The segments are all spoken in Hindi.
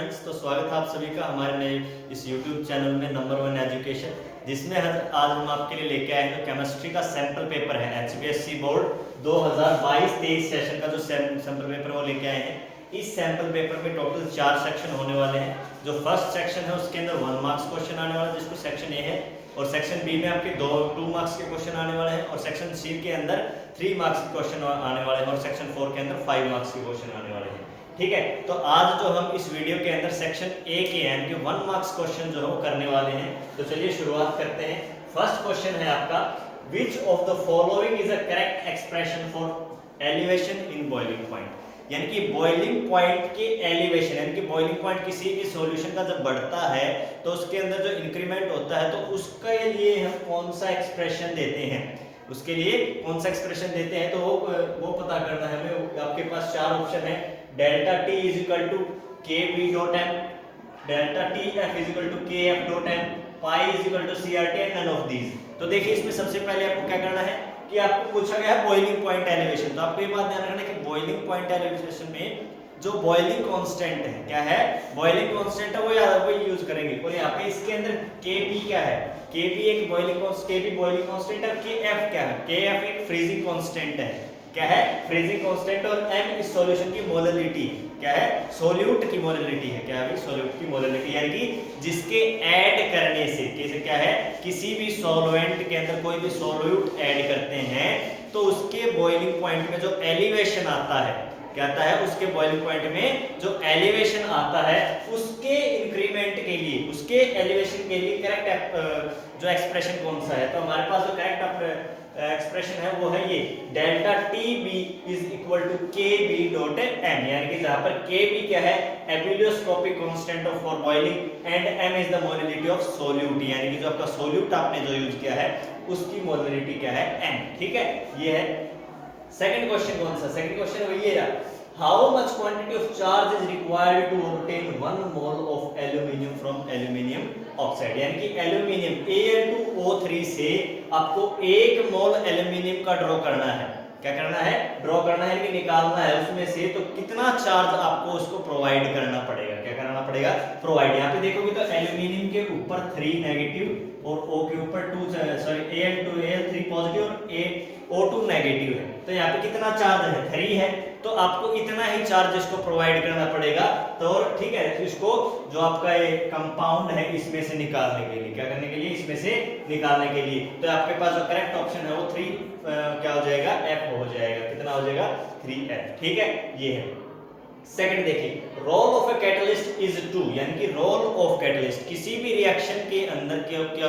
फ्रेंड्स, तो स्वागत है आप सभी का हमारे नए इस YouTube चैनल में नंबर 1 एजुकेशन, जिसमें आज हम आपके लिए लेके आए हैं केमिस्ट्री का सैंपल पेपर है HBSC बोर्ड 2022-23 सेशन का जो सैंपल पेपर वो लेके आए हैं। इस सैंपल पेपर में टोटल 4 सेक्शन होने वाले हैं। जो फर्स्ट सेक्शन है उसके अंदर 1 मार्क्स क्वेश्चन आने वाला है, जिसको सेक्शन ए है, और सेक्शन बी में आपके 2 मार्क्स के क्वेश्चन आने वाले हैं, और सेक्शन सी के अंदर 3 मार्क्स के क्वेश्चन आने वाले हैं, और सेक्शन 4 के अंदर 5 मार्क्स के क्वेश्चन आने वाले हैं। ठीक है, तो आज जो हम इस वीडियो के अंदर सेक्शन ए के यानी कि 1 मार्क्स क्वेश्चन जो है वो करने वाले हैं। तो चलिए शुरुआत करते हैं। फर्स्ट क्वेश्चन है आपका, which of the following is a correct expression for elevation in boiling point. यानी कि बॉइलिंग पॉइंट के एलिवेशन, यानी कि बॉइलिंग पॉइंट किसी भी सॉल्यूशन का जब बढ़ता है तो उसके अंदर जो इंक्रीमेंट होता है तो उसके लिए हम कौन सा एक्सप्रेशन देते हैं, उसके लिए कौन सा एक्सप्रेशन देते हैं, तो वो पता करना है हमें। आपके पास 4 ऑप्शन है, delta T is equal to K B dot M, delta T F is equal to K F dot M, pi is equal to C R T, and none of these. तो देखिए इसमें सबसे पहले आपको क्या करना है कि आपको पूछा गया है बॉइलिंग पॉइंट एलिवेशन। तो आपको ये बात ध्यान रखना है कि बॉइलिंग पॉइंट एलिवेशन में जो बॉइलिंग कांस्टेंट है, क्या है, बॉइलिंग कांस्टेंट है, वो यूज करेंगे। और यहाँ पे इसके अंदर Kp क्या है, Kp एक बॉइलिंग कांस्टेंट है, Kf क्या है, Kf एक फ्रीजिंग कांस्टेंट है, क्या है, फ्रीजिंग कांस्टेंट, और m इस सॉल्यूशन की मोलरिटी, क्या है, सोल्यूट की मोलरिटी है, क्या है, सोल्यूट की मोलरिटी, यानी कि जिसके ऐड करने से, कैसे, क्या है, किसी भी सॉल्वेंट के अंदर कोई भी सॉल्यूट ऐड करते हैं तो उसके बॉइलिंग पॉइंट में जो एलिवेशन आता है, क्या आता है, उसके बॉइलिंग पॉइंट में जो एलिवेशन आता है उसके इंक्रीमेंट के लिए, उसके एलिवेशन के लिए करेक्ट जो एक्सप्रेशन कौन सा है। तो हमारे पास जो करेक्ट एक्सप्रेशन है वो है ये, delta T B is equal to K B dot M, यानी कि जहां पर के बी क्या है, ebullioscopic constant of for boiling, and M is the molarity of solute, यानी कि जो आपका सोल्यूट आपने जो यूज किया है उसकी मोलरिटी क्या है, एम। ठीक है, ये है सेकंड क्वेश्चन। कौन सा सेकंड क्वेश्चन है, ये रहा, how much quantity of charge is required to obtain 1 mole of aluminium from aluminium oxide. यानी कि एल्यूमिनियम Al2O3 से आपको 1 मोल एल्यूमिनियम का ड्रॉ करना है, क्या करना है, ड्रॉ करना है, कि निकालना है उसमें से, तो कितना चार्ज आपको उसको प्रोवाइड करना पड़ेगा, क्या करना पड़ेगा, प्रोवाइड। यहाँ पे देखोगे तो एल्यूमिनियम के ऊपर 3 नेगेटिव और O के ऊपर 2, सॉरी Al3 पॉजिटिव और O2 नेगेटिव है, तो यहाँ पे कितना चार्ज है, 3 है, तो आपको इतना ही चार्ज इसको प्रोवाइड करना पड़ेगा। तो ठीक है, इसको जो आपका ये कंपाउंड है इसमें से निकालने के लिए, क्या करने के लिए, इसमें से निकालने के लिए, तो आपके पास जो करेक्ट ऑप्शन है वो 3 क्या हो जाएगा, F हो जाएगा, कितना हो जाएगा, 3F। ठीक है, ये है सेकंड। देखिए, role of a catalyst is 2, यानी कि रोल ऑफ कैटलिस्ट, किसी भी रिएक्शन के अंदर क्या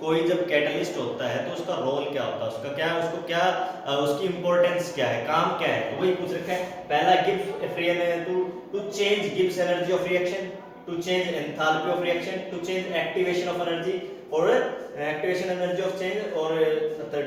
कोई जब कैटलिस्ट होता है तो उसका रोल क्या होता है, उसका क्या, उसको क्या, उसकी इंपॉर्टेंस क्या है, काम क्या है, तो वही पूछ रखा है। पहला Gibbs free to change Gibbs energy of reaction, to change enthalpy of reaction, to change activation of energy, और एक्टिवेशन एनर्जी ऑफ चेंज, और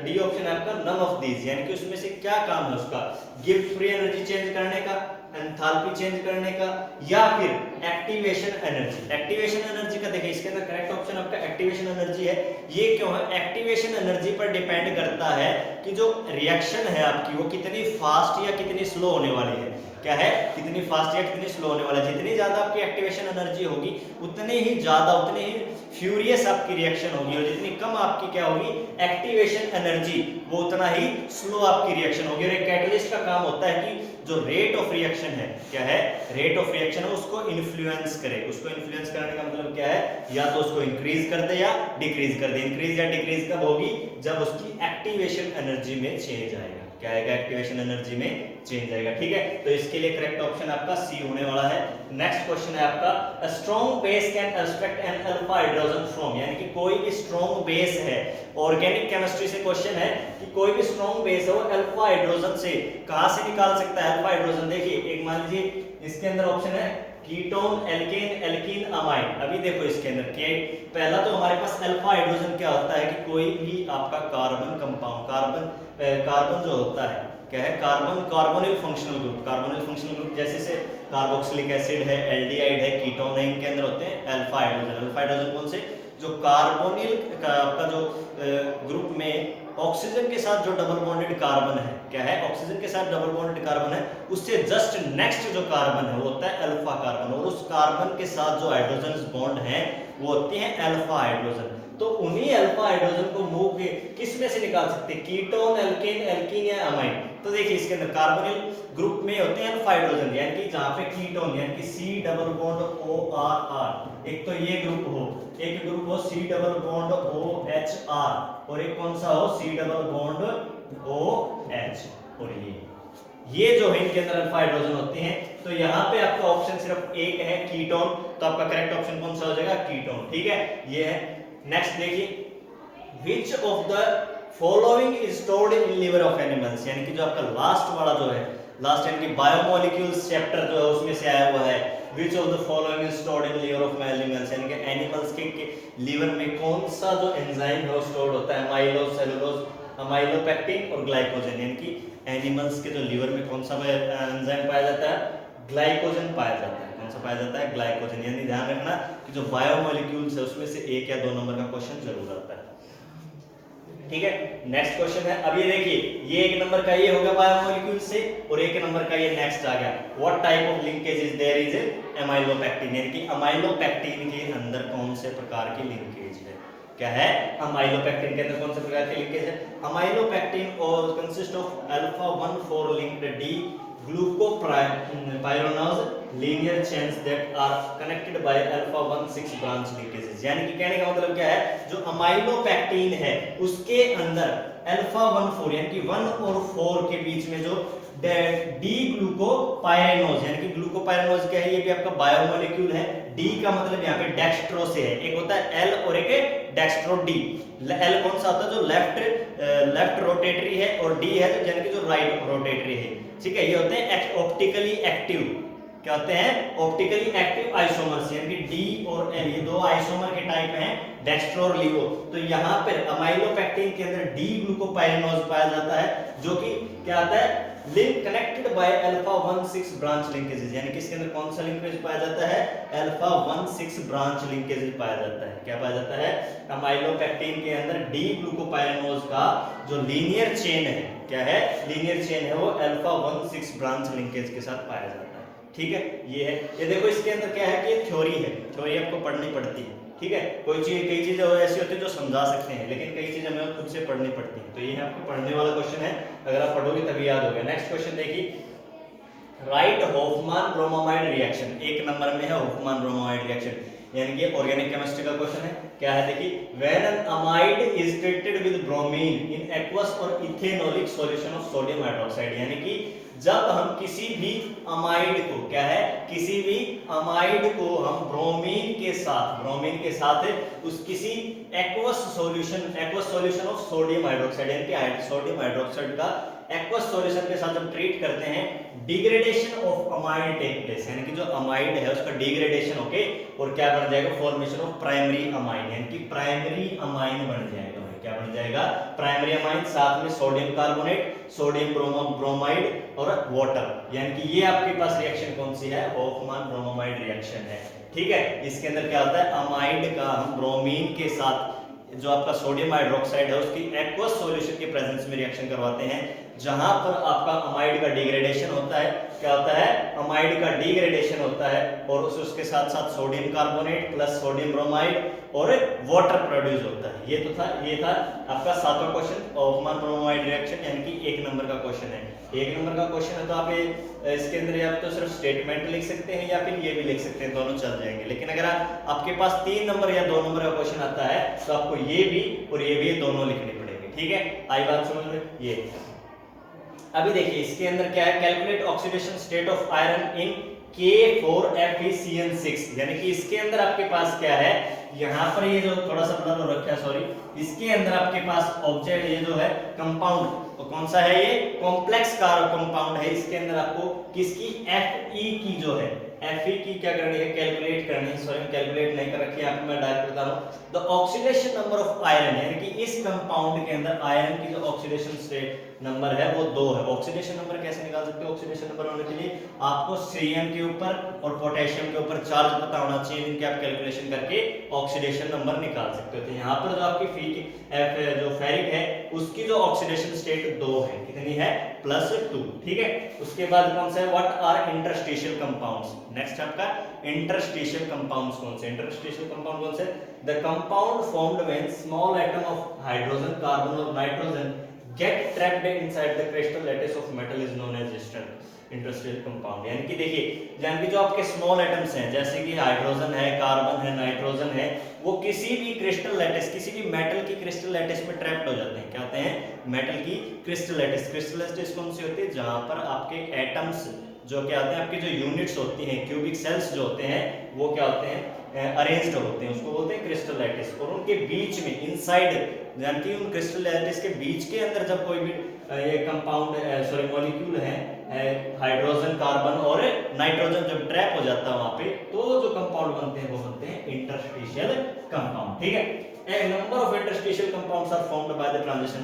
डी ऑप्शन है आपका नन ऑफ दीज, यानी कि उसमें से क्या काम है उसका, गिब्स फ्री एनर्जी चेंज करने का, एंथैल्पी चेंज करने का, या फिर एक्टिवेशन एनर्जी। एक्टिवेशन एनर्जी का देखिए इसके अंदर करेक्ट ऑप्शन आपका एक्टिवेशन एनर्जी है। ये क्यों है, एक्टिवेशन एनर्जी पर डिपेंड करता है कि जो रिएक्शन है आपकी वो कितनी फास्ट या कितनी स्लो होने वाली है, क्या है, कितनी फास्ट या कितनी स्लो होने वाला है। जितनी ज्यादा आपकी एक्टिवेशन एनर्जी होगी उतनी ही ज्यादा, उतनी ही फ्यूरियस आपकी रिएक्शन होगी, और जितनी कम आपकी क्या होगी एक्टिवेशन एनर्जी, वो उतना ही स्लो आपकी रिएक्शन होगी। और एक कैटलिस्ट का काम होता है कि जो रेट ऑफ रिएक्शन है, क्या है, रेट ऑफ रिएक्शन है, उसको इन्फ्लुएंस करे। उसको इन्फ्लुएंस करने का मतलब क्या है, या तो उसको इंक्रीज कर दे या डिक्रीज कर दे। इंक्रीज या डिक्रीज कब होगी, जब उसकी एक्टिवेशन एनर्जी में चेंज आएगा, क्या आएगा, एक्टिवेशन एनर्जी में चेंज आएगा। ठीक है, तो इसके लिए करेक्ट ऑप्शन आपका सी होने वाला है। नेक्स्ट क्वेश्चन है आपका, a strong base can extract an alpha hydrogen from, यानी कि कोई भी स्ट्रॉन्ग बेस है, ऑर्गेनिक केमिस्ट्री से क्वेश्चन है कि कोई भी स्ट्रॉन्ग बेस है वो अल्फा हाइड्रोजन से कहां से निकाल सकता है, अल्फा हाइड्रोजन। देखिए एक मान लीजिए इसके अंदर ऑप्शन है कीटोन, एल्केन, एल्कीन, अमाइन। अभी देखो इसके अंदर के पहला तो हमारे पास अल्फा हाइड्रोजन क्या होता है कि कोई भी आपका कार्बन कंपाउंड, कार्बन जो होता है, क्या है, carbonyl functional group, carbonyl functional group जैसे से कार्बोक्सिलिक एसिड है, एल्डिहाइड है, कीटोन है, इनके अंदर होते हैं अल्फा हाइड्रोजन। अल्फा हाइड्रोजन कौन से, जो कार्बोनिल का आपका जो ग्रुप में ऑक्सीजन के साथ जो डबल बॉन्डेड कार्बन है, क्या है, ऑक्सीजन के साथ डबल बॉन्डेड कार्बन है, उससे जस्ट नेक्स्ट जो कार्बन है वो होता है अल्फा कार्बन, और उस कार्बन के साथ जो हाइड्रोजन बॉन्ड है वो होते हैं अल्फा हाइड्रोजन। तो उन्हीं अल्फा हाइड्रोजन को मूव के किस में से निकाल सकते हैं, कीटोन, एल्केन, एल्कीन या अमाइन। तो देखिए इसके अंदर कार्बोनिल ग्रुप में होते हैं अल्फा हाइड्रोजन, यानी कि जहां पे कीटोन यानी कि C डबल बॉन्ड OR, एक तो ये ग्रुप हो, एक ग्रुप हो C डबल बॉन्ड OHR, और एक कौन सा हो C डबल बॉन्ड OH, और ये जो है इनके अंदर अल्फा हाइड्रोजन होते हैं। तो यहाँ पे आपका ऑप्शन सिर्फ एक है कीटोन, तो आपका करेक्ट ऑप्शन कौन सा हो जाएगा, कीटोन, ठीक है, ये है। नेक्स्ट देखिए, which of the following is stored in liver of animals, यानी कि जो आपका लास्ट वाला जो है, लास्ट यानी कि बायोमोलिक्यूल्स चैप्टर जो है उसमें से आया हुआ है, which of the following is stored in liver of animals, यानी कि एनिमल्स के लिवर में कौन सा जो एंजाइम है वो स्टोर्ड होता है, अमाइलोज, सेलुलोज, अमाइलोपेक्टिन और ग्लाइकोजन, यानी कि एनिमल्स के जो लिवर में कौन सा एंजाइम पाया जाता है, ग्लाइकोजन पाया जाता है। कौन सा पाया जाता है, ग्लाइकोजन, यानी ध्यान रखना कि जो बायोमोलिक्यूल्स है उसमें से एक या दो नंबर का क्वेश्चन जरूर आता है, ठीक है। नेक्स्ट क्वेश्चन है, अब ये देखिए, ये एक नंबर का ये हो गया बायोमोलिक्यूल से, और एक नंबर का ये नेक्स्ट आ गया, what type of linkage is there is amylopectin, यानी कि अमाइलोपेक्टिन के अंदर कौन से प्रकार की लिंकेज है, क्या है, अमाइलोपेक्टिन के अंदर कौन से प्रकार की लिंकेज है, अमाइलोपेक्टिन और consist of alpha 1 4 linked D glucopyranose linear chains that are connected by alpha 1 6 branch linkages, यानी कि कहने का मतलब क्या है, जो अमाइलोपेक्टिन है उसके अंदर अल्फा 1 4 यानी कि 1 और 4 के बीच में जो डी ग्लूकोपायरेनोज, यानी कि ग्लूकोपायरेनोज क्या है, ये भी आपका बायोमोलिक्यूल है, डी का मतलब यहाँ पे डेक्स्ट्रो से है, एक होता है एल और एक है डेक्स्ट्रो डी। एल कौन सा होता है, जो लेफ्ट रोटेटरी है, और डी है यानी कि जो राइट रोटेटरी है, ठीक है। ये होते हैं ऑप्टिकली एक्टिव, क्या होते हैं, ऑप्टिकली एक्टिव आइसोमर्स, यानी कि डी और एल ये दो आइसोमर के टाइप हैं, डेक्स्ट्रो और लिवो। तो यहाँ पर अमाइलोपेक्टिन के अंदर डी ग्लूकोपायरेनोज पाया जाता है, जो कि क्या आता है, link connected by alpha 1 6 branch linkages, यानी कि इसके अंदर कौन सा लिंकेज पाया जाता है, अल्फा 1 6 ब्रांच लिंकेज पाया जाता है। क्या पाया जाता है, अमाइलोपेक्टिन के अंदर डी ग्लूकोपायरेनोज का जो लीनियर चेन है, क्या है, लीनियर चेन है, वो अल्फा 1 6 ब्रांच लिंकेज के साथ पाया जाता है, ठीक है। ये है, ये देखो इसके अंदर क्या है कि थ्योरी है, थ्योरी आपको पढ़नी पड़ती है, ठीक है। कोई चीज, कई चीजें ऐसी होती है जो समझा सकते हैं, लेकिन कई चीजें हमें खुद से पढ़नी पड़ती हैं। तो ये है आपको पढ़ने वाला क्वेश्चन है, अगर आप पढ़ोगे तभी याद होगा। नेक्स्ट क्वेश्चन देखिए, राइट हॉफमैन ब्रोमामाइड रिएक्शन, एक नंबर में है हॉफमैन ब्रोमामाइड रिएक्शन, यानी कि ऑर्गेनिक केमिस्ट्री का क्वेश्चन है। क्या है देखिए, when an amide is treated with bromine in aqueous और इथेनोलिक सॉल्यूशन ऑफ सोडियम हाइड्रोक्साइड, यानी कि जब हम किसी भी अमाइड को, क्या है, किसी भी अमाइड को हम ब्रोमीन के साथ उस किसी aqueous solution of sodium hydroxide, यानी कि सोडियम हाइड्रोक्साइड का एक्वस सॉल्यूशन के साथ जब ट्रीट करते हैं, degradation of amide take place, यानी कि जो अमाइड है उसका डिग्रेडेशन होके और क्या बन जाएगा, फॉर्मेशन ऑफ प्राइमरी अमाइन, यानी कि प्राइमरी अमाइन बन जाएगा। क्या बन जाएगा, प्राइमरी अमाइन, साथ में सोडियम कार्बोनेट, सोडियम ब्रोमाइड और वाटर, यानी कि ये आपके पास रिएक्शन कौन सी है, हॉफमैन ब्रोमामाइड रिएक्शन है, ठीक है। इसके अंदर क्या होता है, अमाइड का हम ब्रोमीन के साथ जो आपका सोडियम हाइड्रोक्साइड है उसकी एक्वस सॉल्यूशन के प्रेजेंस में रिएक्शन करवाते हैं, जहां पर आपका अमाइड का डिग्रेडेशन होता है। क्या होता है, अमाइड का डिग्रेडेशन होता है, और उसके साथ साथ sodium carbonate plus sodium bromide और वाटर प्रोड्यूस होता है। ये था आपका 7वां क्वेश्चन, हॉफमैन ब्रोमामाइड रिएक्शन, यानी कि 1 नंबर का क्वेश्चन है। 1 नंबर का क्वेश्चन है तो आप इसके अंदर या तो सिर्फ स्टेटमेंट लिख सकते हैं या फिर ये भी लिख सकते हैं, दोनों चल जाएंगे। लेकिन अगर आपके पास 3 नंबर या 2 नंबर का क्वेश्चन आता है तो आपको ये भी और ये भी दोनों लिखने पड़ेंगे, ठीक है। आई बात समझ में, ये अभी देखिए इसके अंदर क्या है, calculate oxidation state of iron in K4FeCN6, यानी कि इसके अंदर आपके पास क्या है, यहाँ पर ये जो थोड़ा सा ब्लर हो रखा है, सॉरी, इसके अंदर आपके पास ऑब्जेक्ट ये जो है कंपाउंड, तो कौन सा है, ये कॉम्प्लेक्स कार्बन कंपाउंड है। इसके अंदर आपको किसकी, Fe की जो है, Fe की क्या करनी है, कैलकुलेट करनी है, सॉरी कैलकुलेट नहीं कर रखी है, यहाँ पे मैं डायरेक्ट बता रहा हूँ। The oxidation number of iron, यानी कि इस कंपाउंड के अंदर आयरन की जो ऑक्सीडेशन स्टेट नंबर है वो 2 है। ऑक्सीडेशन नंबर कैसे निकाल सकते हो? ऑक्सीडेशन नंबर होने के लिए आपको सीएम के ऊपर और पोटेशियम के ऊपर चार्ज पता होना चाहिए, इनके आप कैलकुलेशन करके ऑक्सीडेशन नंबर निकाल सकते हो। तो यहाँ पर जो आपकी जो फेरिक है उसकी जो ऑक्सीडेशन स्टेट 2 है, कितनी है? +2। ठीक है, उसके बाद कौन सा है? What are interstitial compounds. Next आपका इंटरस्टिशियल कंपाउंड्स कौन से? इंटरस्टिशियल कंपाउंड कौन से? The compound formed when small atom of hydrogen, carbon और nitrogen get trapped inside the crystal lattice of metal is known as interstitial compound. यानी कि देखिए जो आपके स्मॉल एटम्स हैं जैसे कि हाइड्रोजन है, कार्बन है, नाइट्रोजन है, वो किसी भी क्रिस्टल लैटिस, किसी भी मेटल की क्रिस्टल लैटिस में ट्रैप्ड हो जाते हैं। क्या होते हैं? मेटल की क्रिस्टल लैटिस। क्रिस्टल लैटिस कौन सी होती है? जहां पर आपके एटम्स जो क्या होते हैं, आपकी जो यूनिट्स होती हैं, क्यूबिक सेल्स जो होते हैं, वो क्या होते हैं? अरेंज्ड होते हैं, उसको बोलते हैं क्रिस्टल लैटिस। और उनके बीच में इनसाइड, यानी कि उन क्रिस्टल लैटिस के बीच के अंदर जब कोई भी ये कंपाउंड सॉरी मॉलिक्यूल है, हाइड्रोजन, कार्बन और नाइट्रोजन जब ट्रैप हो जाता है वहां पे, तो जो कंपाउंड बनते हैं वो बनते हैं इंटरस्टिशियल कंपाउंड। ठीक है, a number of interstitial compounds are formed by the transition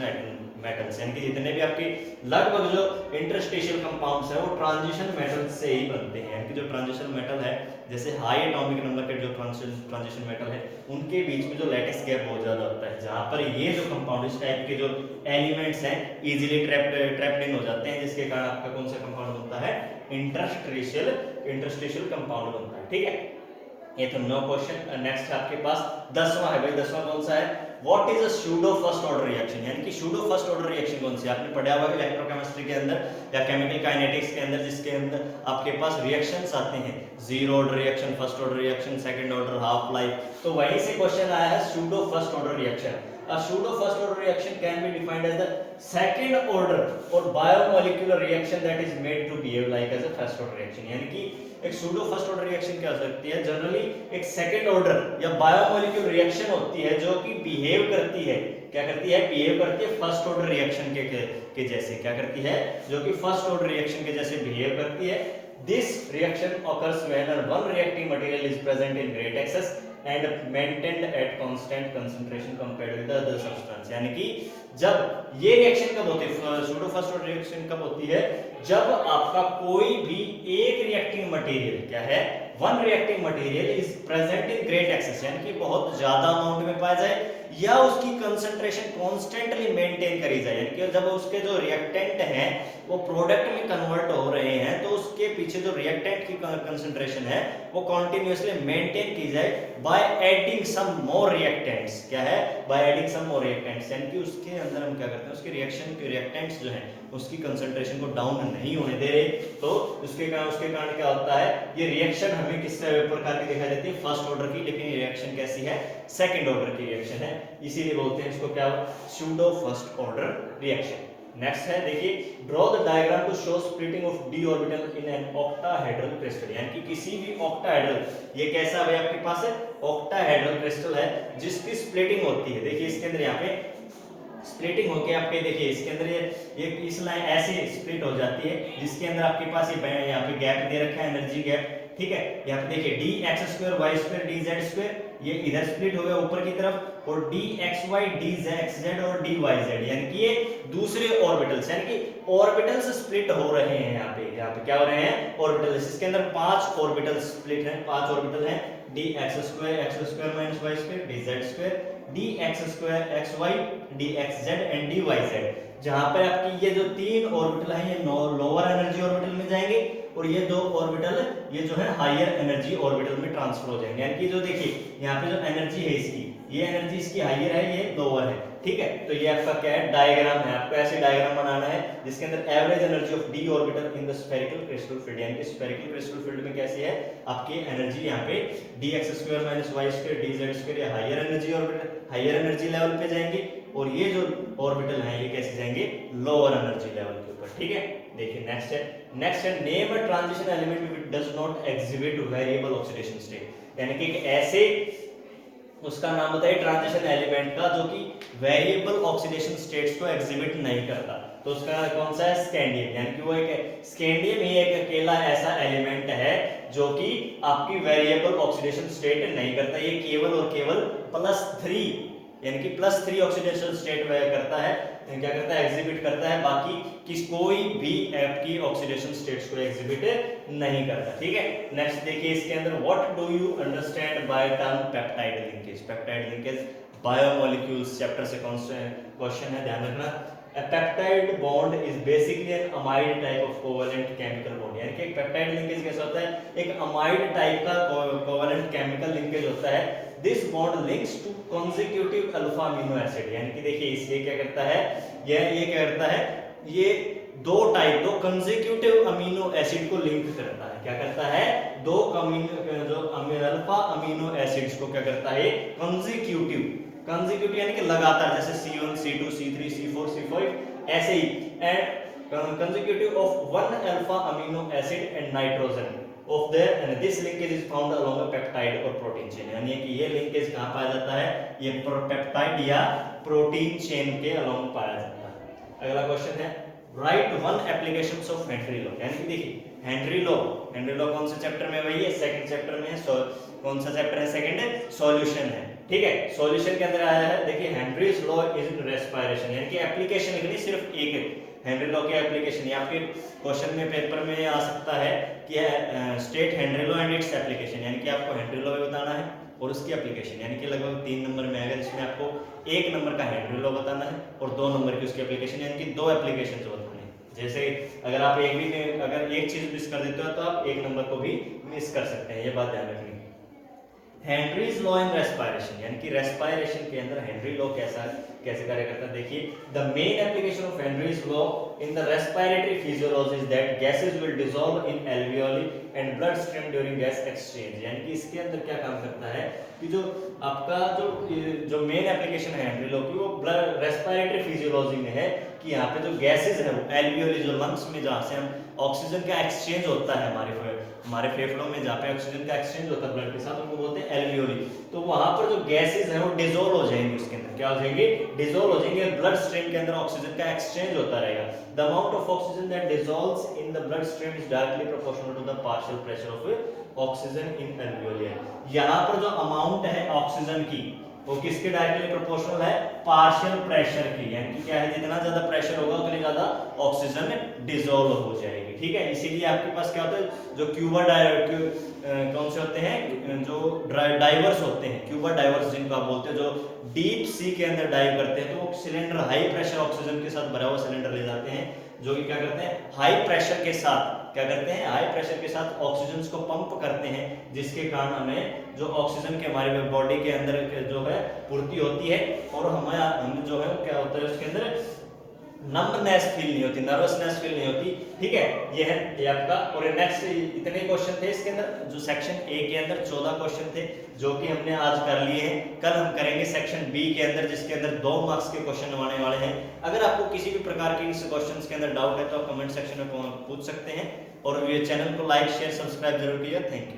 metals. यानी कि जितने भी आपके लगभग जो इंटरस्टिशियल कंपाउंड्स है वो ट्रांजिशन मेटल से ही बनते हैं। यानी कि जो ट्रांजिशन मेटल है, जैसे हाई एटॉमिक नंबर के जो ट्रांजिशन मेटल है, उनके बीच में जो लैटिस गैप बहुत ज्यादा होता है, जहां पर ये जो कंपाउंड इस टाइप के जो एलिमेंट्स हैं इजीली ट्रैप्ड इन हो जाते हैं, जिसके कारण आपका कौन सा कंपाउंड बनता है? इंटरस्टिशियल कंपाउंड बनता है। ठीक है, ये तो नो क्वेश्चन। नेक्स्ट आपके पास 10वां है भाई। 10वां कौन सा है? What is a pseudo first order reaction. यानी कि सूडो फर्स्ट ऑर्डर रिएक्शन कौन सी? आपने पढ़ा हुआ है इलेक्ट्रोकेमिस्ट्री के अंदर या केमिकल काइनेटिक्स के अंदर, जिसके अंदर आपके पास रिएक्शंस आते हैं, zero order reaction, first order reaction, second order, half life. तो वहीं से क्वेश्चन आया है pseudo first order reaction. A pseudo first order reaction can be defined as the second order or biomolecular reaction that is made to behave like as a first order reaction। यानी कि एक सूडो फर्स्ट ऑर्डर रिएक्शन क्या हो सकती है? जनरली एक सेकंड ऑर्डर या बायोमोलिक्यूलर रिएक्शन होती है जो कि बिहेव करती है, क्या करती है? बिहेव करती है फर्स्ट ऑर्डर रिएक्शन के जैसे। क्या करती है? जो कि फर्स्ट ऑर्डर रिएक्शन के जैसे बिहेव करती है। This reaction occurs when one reacting material is present in great excess and maintained at constant concentration compared with the other substance। यानी कि जब ये रिएक्शन कब होती है? सूडो फर्स्ट ऑर्डर रिएक्शन कब होती है? जब आपका कोई भी एक रिएक्टिंग मटेरियल, क्या है? One reacting material is present in great excess, यानी कि बहुत ज्यादा अमाउंट में पाया जाए, या उसकी कंसंट्रेशन कांस्टेंटली मेंटेन करी जाए। यानी कि जब उसके जो रिएक्टेंट हैं वो प्रोडक्ट में कन्वर्ट हो रहे हैं, तो उसके पीछे जो रिएक्टेंट की कंसंट्रेशन है वो कंटिन्यूअसली मेंटेन की जाए by adding some more reactants. क्या है? By adding some more reactants. यानी कि उसके अंदर हम क्या करते हैं? उसके रिएक्शन के रिएक्टेंट्स जो हैं उसकी कंसंट्रेशन को डाउन नहीं होने दे रहे, तो उसके कारण क्या होता है? ये रिएक्शन हमें किस प्रकार की दिखाई देती है? फर्स्ट ऑर्डर की, लेकिन ये रिएक्शन कैसी है? सेकंड ऑर्डर की रिएक्शन है, इसीलिए बोलते हैं इसको क्या? Pseudo first order reaction. Next है, देखिए, draw the diagram to show splitting of d orbital in an octahedral crystal. यानी कि किसी भी ऑक्टाहेड्रल, ये कैसा है आपके पास है? ऑक्टाहेड्रल क्रिस्टल है जिसकी स्प्लिटिंग होती है। देखिए इसके अंदर यहाँ पे स्प्लिटिंग होके आपके, देखिए इसके अंदर ये इस लाइन ऐसे स्प्लिट हो जाती है, जिसके अंदर आपके पास ये यहाँ पे गैप दे रखा है, एनर्जी गैप। ठीक है, यहाँ पे देखिए dx² y² dz², ये इधर स्प्लिट हो गया ऊपर की तरफ, और dxy dz और dyz, यानी कि ये दूसरे ऑर्बिटल्स, यानी कि ऑर्बिटल्स स्प्लिट हो रहे हैं। यहाँ पे क्या हो रहे हैं? ऑर्बिटल्स। इसके अंदर 5 ऑर्बिटल स्प्लिट हैं, 5 ऑर्बिटल हैं, dx² x² - y² dz², dx² xy dxz and dyz। जहां पर आपकी ये जो 3 ऑर्बिटल हैं ये लोअर एनर्जी ऑर्बिटल में जाएंगे, और ये 2 ऑर्बिटल ये जो है हायर एनर्जी ऑर्बिटल में ट्रांसफर हो जाएंगे। यानी कि जो देखिए यहाँ पे जो एनर्जी है इसकी, ये एनर्जी इसकी हायर है, ये लोअर है। ठीक है, तो ये आपका क्या है? डायग्राम है। आपको ऐसे डायग्राम बनाना है जिसके अंदर average energy of d orbital in the spherical crystal field, यानी कि स्फेरिकल क्रिस्टल फील्ड में कैसी है आपकी एनर्जी? यहाँ पे dx² - y² dz² ये higher energy orbital, higher energy level पे जाएंगे, और ये जो ऑर्बिटल हैं ये कैसे जाएंगे? लोअर एनर्जी लेवल के ऊपर। ठीक है, देखिए नेक्स्ट है name a transition element which does not exhibit variable oxidation state. यानी कि ऐसे उसका नाम बताइए ट्रांजिशन एलिमेंट का जो कि वेरिएबल ऑक्सीडेशन स्टेट्स को एग्जिबिट नहीं करता। तो उसका कौन सा है? स्कैंडियम। यानी कि वो एक स्कैंडियम ही एक अकेला ऐसा एलिमेंट है जो कि आपकी वेरिएबल ऑक्सीडेशन स्टेट नहीं करता। ये केवल और केवल +3 यानी कि +3 ऑक्सीडेशन स्टेट वह करता है, क्या करता है, एग्जिबिट करता है, बाकी कोई भी आपकी ऑक्सीडेशन स्टेट्स को एग्जिबिट नहीं करता। ठीक है, नेक्स्ट देखिए इसके अंदर, what do you understand by term peptide linkage. Peptide linkage biomolecules chapter से क्वेश्चन है, ध्यान रखना। A peptide bond is basically an amide type of covalent chemical bond, यानी कि एक पेप्टाइड लिंकेज कैसा होता है, एक अमाइड टाइप का कोवेलेंट केमिकल लिंकेज होता है। This bond links to consecutive alpha amino acid, यानी कि देखिए इसलिए क्या करता है, ये क्या करता है, ये दो कंसेक्यूटिव अमीनो एसिड को लिंक करता है। क्या करता है, दो अल्फा अमीनो एसिड्स को क्या करता है, कंसेक्यूटिव यानी कि लगातार, जैसे C1 C2 C3 C4 C5 ऐसे ही, and consecutive of one alpha amino acid and nitrogen of there, and this linkage is found along a peptide और प्रोटीन चेन, यानी कि ये लिंकेज कहां पाया जाता है, ये पेप्टाइड या प्रोटीन चेन के अलोंग पाया जाता है। अगला क्वेश्चन है, right one applications of Henry law, यानी कि देखिए हेनरी लॉ कौन से चैप्टर में, वही है सेकंड चैप्टर में है। कौन सा चैप्टर है, सेकंड, सॉल्यूशन है। ठीक है, सॉल्यूशन के अंदर आया है, देखिए हेनरीज लॉ इज रेस्पिरेशन, यानी कि एप्लीकेशन लिखनी सिर्फ एक है, हेनरी लॉ की एप्लीकेशन। या फिर क्वेश्चन में पेपर में आ सकता है कि state Henry law and its application, यानी कि आपको हेनरी लॉ भी बताना है और उसकी एप्लीकेशन, यानी कि लगभग 3 नंबर में आएगा, जिसमें आपको 1 नंबर का हेनरी लॉ बताना है और 2 नंबर की उसकी एप्लीकेशन, यानी कि 2 एप्लीकेशन बतानी है। जैसे अगर आप अगर एक चीज मिस कर देते हो तो आप 1 नंबर को भी मिस कर सकते हैं, ये बात ध्यान रखनी है। हेनरीज लॉ इन रेस्पिरेशन, यानी कि रेस्पिरेशन के अंदर हेनरी लॉ कैसे कार्य करता है, देखिए the main application of Henry's law in the respiratory physiology is that gases will dissolve in alveoli and blood stream during gas exchange, यानी कि इसके अंदर क्या काम करता है कि जो आपका जो मेन एप्लीकेशन है हेनरी लॉ की, वो ब्लड रेस्पिरेटरी फिजियोलॉजी में है कि यहाँ पे जो गैसेस है वो एल्वियोली, जो लंग्स में जहाँ से हम ऑक्सीजन का एक्सचेंज होता है हमारे फेफड़ों में, जहाँ पे ऑक्सीजन का एक्सचेंज होता है ब्लड के साथ, उनको बोलते हैं एल्वियोली। तो वहां पर जो गैसेस हैं वो डिसॉल्व हो जाएंगे, उसके अंदर क्या हो जाएंगे, डिसॉल्व हो जाएंगे, ब्लड स्ट्रीम के अंदर ऑक्सीजन का एक्सचेंज होता रहेगा। The amount of oxygen that dissolves in the blood stream is directly proportional to the partial pressure of oxygen in alveoli. यहाँ पर जो अमाउंट है ऑक्सीजन की वो किसके डायरेक्टली प्रोपोर्शनल है, पार्शियल प्रेशर की, यानी कि क्या है, जितना ज्यादा प्रेशर होगा उतनी ज्यादा ऑक्सीजन डिसॉल्व हो जाएगी। ठीक है, इसीलिए आपके पास क्या होता है, जो कौन से होते हैं, जो डाइवर्स होते हैं, क्यूबा डाइवर्स जिनको आप बोलते हैं, जो डीप सी के अंदर डाइव करते हैं, तो वो सिलेंडर हाई प्रेशर ऑक्सीजन के साथ भरा हुआ सिलेंडर ले जाते हैं, जो कि क्या करते हैं, हाई प्रेशर के साथ ऑक्सीजन को पंप करते हैं, जिसके कारण हमें जो ऑक्सीजन के हमारे बॉडी के अंदर जो है पूर्ति होती है, और हमें जो है क्या होता है, उसके अंदर नंबनेस फील नहीं होती, नर्वसनेस फील नहीं होती। ठीक है, ये है ये आपका। और नेक्स्ट इतने क्वेश्चन थे इसके अंदर, जो सेक्शन ए के अंदर 14 क्वेश्चन थे, जो कि हमने आज कर लिए हैं। कल हम करेंगे सेक्शन बी के अंदर, जिसके अंदर 2 मार्क्स के क्वेश्चन आने वाले हैं। अगर आपको किसी भी प्रकार के इस क्वेश्चन के अंदर डाउट है तो आप कमेंट सेक्शन में पूछ सकते हैं, और ये चैनल को लाइक शेयर सब्सक्राइब जरूर कीजिए। Thank you.